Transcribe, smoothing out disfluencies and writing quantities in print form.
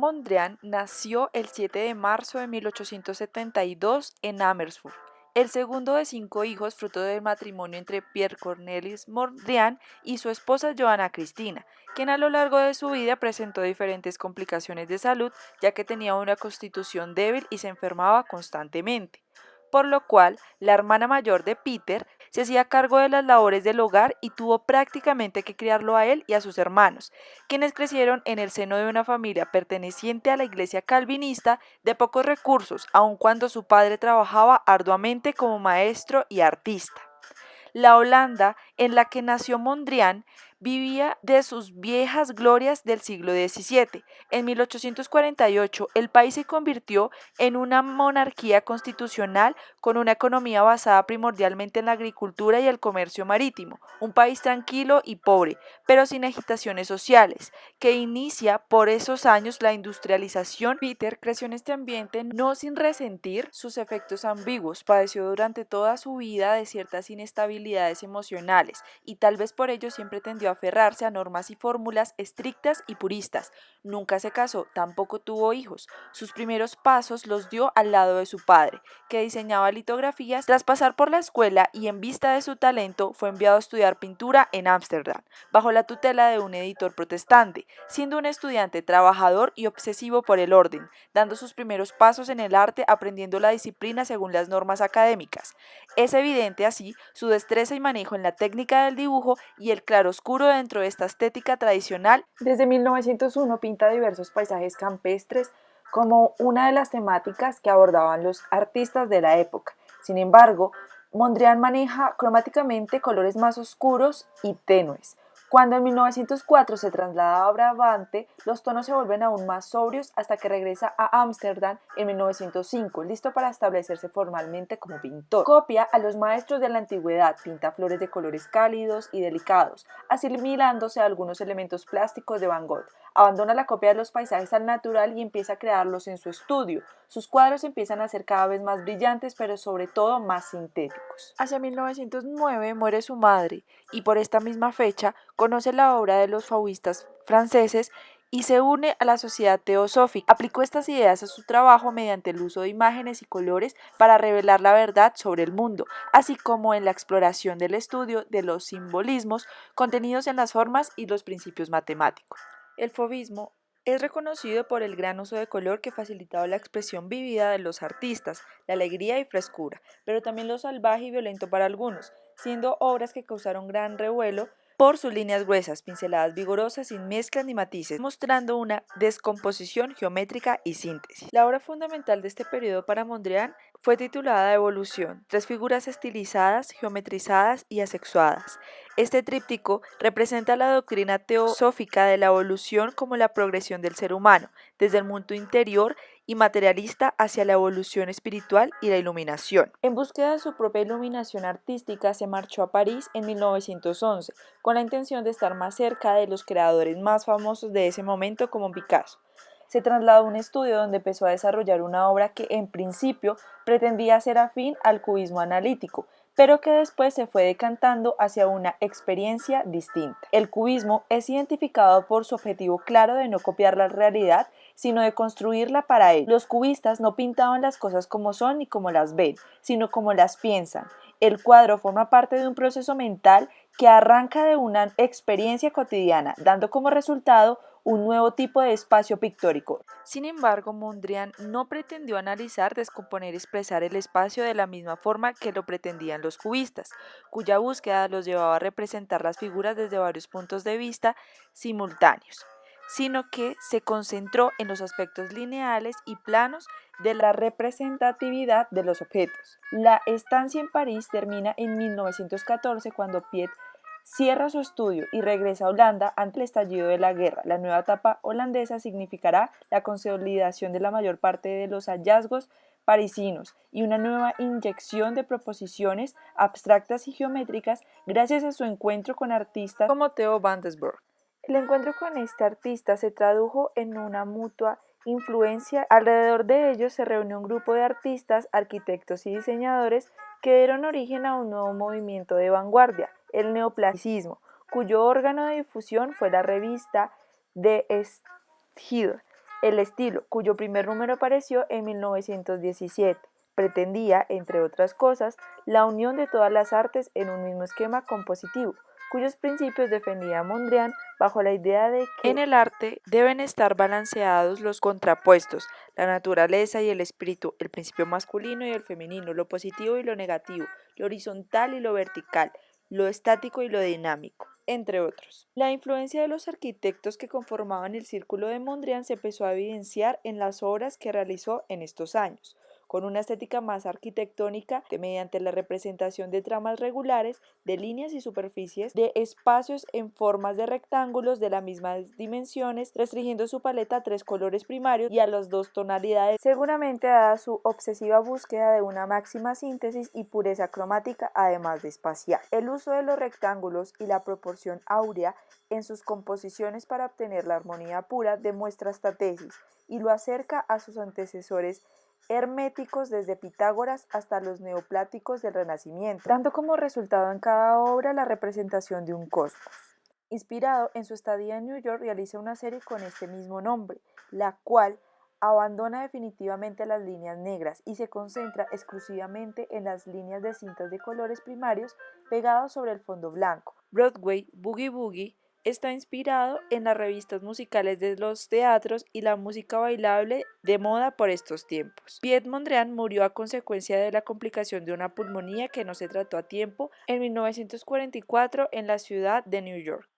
Mondrian nació el 7 de marzo de 1872 en Amersfoort, el segundo de 5 hijos fruto del matrimonio entre Pierre Cornelis Mondrian y su esposa Johanna Cristina, quien a lo largo de su vida presentó diferentes complicaciones de salud, ya que tenía una constitución débil y se enfermaba constantemente, por lo cual la hermana mayor de Peter se hacía cargo de las labores del hogar y tuvo prácticamente que criarlo a él y a sus hermanos, quienes crecieron en el seno de una familia perteneciente a la iglesia calvinista de pocos recursos, aun cuando su padre trabajaba arduamente como maestro y artista. La Holanda en la que nació Mondrian vivía de sus viejas glorias del siglo XVII. En 1848 el país se convirtió en una monarquía constitucional con una economía basada primordialmente en la agricultura y el comercio marítimo, un país tranquilo y pobre, pero sin agitaciones sociales, que inicia por esos años la industrialización. Peter creció en este ambiente no sin resentir sus efectos ambiguos, padeció durante toda su vida de ciertas inestabilidades emocionales y tal vez por ello siempre tendió a aferrarse a normas y fórmulas estrictas y puristas. Nunca se casó, tampoco tuvo hijos. Sus primeros pasos los dio al lado de su padre, que diseñaba litografías. Tras pasar por la escuela y en vista de su talento, fue enviado a estudiar pintura en Ámsterdam, bajo la tutela de un editor protestante, siendo un estudiante trabajador y obsesivo por el orden, dando sus primeros pasos en el arte, aprendiendo la disciplina según las normas académicas. Es evidente así su destreza y manejo en la técnica del dibujo y el claroscuro dentro de esta estética tradicional. Desde 1901 pinta diversos paisajes campestres como una de las temáticas que abordaban los artistas de la época. Sin embargo, Mondrian maneja cromáticamente colores más oscuros y tenues. Cuando en 1904 se traslada a Brabante, los tonos se vuelven aún más sobrios hasta que regresa a Ámsterdam en 1905, listo para establecerse formalmente como pintor. Copia a los maestros de la antigüedad, pinta flores de colores cálidos y delicados, asimilándose a algunos elementos plásticos de Van Gogh. Abandona la copia de los paisajes al natural y empieza a crearlos en su estudio. Sus cuadros empiezan a ser cada vez más brillantes, pero sobre todo más sintéticos. Hacia 1909 muere su madre y por esta misma fecha conoce la obra de los fauvistas franceses y se une a la Sociedad Teosófica. Aplicó estas ideas a su trabajo mediante el uso de imágenes y colores para revelar la verdad sobre el mundo, así como en la exploración del estudio de los simbolismos contenidos en las formas y los principios matemáticos. El fauvismo es reconocido por el gran uso de color que facilitaba la expresión vívida de los artistas, la alegría y frescura, pero también lo salvaje y violento para algunos, siendo obras que causaron gran revuelo por sus líneas gruesas, pinceladas vigorosas sin mezclas ni matices, mostrando una descomposición geométrica y síntesis. La obra fundamental de este periodo para Mondrian fue titulada Evolución, 3 figuras estilizadas, geometrizadas y asexuadas. Este tríptico representa la doctrina teosófica de la evolución como la progresión del ser humano, desde el mundo interior y materialista hacia la evolución espiritual y la iluminación. En búsqueda de su propia iluminación artística, se marchó a París en 1911, con la intención de estar más cerca de los creadores más famosos de ese momento como Picasso. Se trasladó a un estudio donde empezó a desarrollar una obra que en principio pretendía ser afín al cubismo analítico, pero que después se fue decantando hacia una experiencia distinta. El cubismo es identificado por su objetivo claro de no copiar la realidad, sino de construirla para él. Los cubistas no pintaban las cosas como son ni como las ven, sino como las piensan. El cuadro forma parte de un proceso mental que arranca de una experiencia cotidiana, dando como resultado un nuevo tipo de espacio pictórico. Sin embargo, Mondrian no pretendió analizar, descomponer y expresar el espacio de la misma forma que lo pretendían los cubistas, cuya búsqueda los llevaba a representar las figuras desde varios puntos de vista simultáneos, sino que se concentró en los aspectos lineales y planos de la representatividad de los objetos. La estancia en París termina en 1914 cuando Piet cierra su estudio y regresa a Holanda ante el estallido de la guerra. La nueva etapa holandesa significará la consolidación de la mayor parte de los hallazgos parisinos y una nueva inyección de proposiciones abstractas y geométricas gracias a su encuentro con artistas como Theo van Doesburg. El encuentro con este artista se tradujo en una mutua influencia. Alrededor de ellos se reunió un grupo de artistas, arquitectos y diseñadores que dieron origen a un nuevo movimiento de vanguardia, el neoclasicismo, cuyo órgano de difusión fue la revista De Stijl. El estilo, cuyo primer número apareció en 1917, pretendía, entre otras cosas, la unión de todas las artes en un mismo esquema compositivo, cuyos principios defendía Mondrian bajo la idea de que en el arte deben estar balanceados los contrapuestos, la naturaleza y el espíritu, el principio masculino y el femenino, lo positivo y lo negativo, lo horizontal y lo vertical, lo estático y lo dinámico, entre otros. La influencia de los arquitectos que conformaban el círculo de Mondrian se empezó a evidenciar en las obras que realizó en estos años, con una estética más arquitectónica mediante la representación de tramas regulares, de líneas y superficies, de espacios en formas de rectángulos de las mismas dimensiones, restringiendo su paleta a 3 colores primarios y a las 2 tonalidades, seguramente dada su obsesiva búsqueda de una máxima síntesis y pureza cromática, además de espacial. El uso de los rectángulos y la proporción áurea en sus composiciones para obtener la armonía pura demuestra esta tesis y lo acerca a sus antecesores herméticos desde Pitágoras hasta los neopláticos del Renacimiento, dando como resultado en cada obra la representación de un cosmos. Inspirado en su estadía en New York, realiza una serie con este mismo nombre, la cual abandona definitivamente las líneas negras y se concentra exclusivamente en las líneas de cintas de colores primarios pegados sobre el fondo blanco. Broadway Boogie Boogie está inspirado en las revistas musicales de los teatros y la música bailable de moda por estos tiempos. Piet Mondrian murió a consecuencia de la complicación de una pulmonía que no se trató a tiempo en 1944 en la ciudad de New York.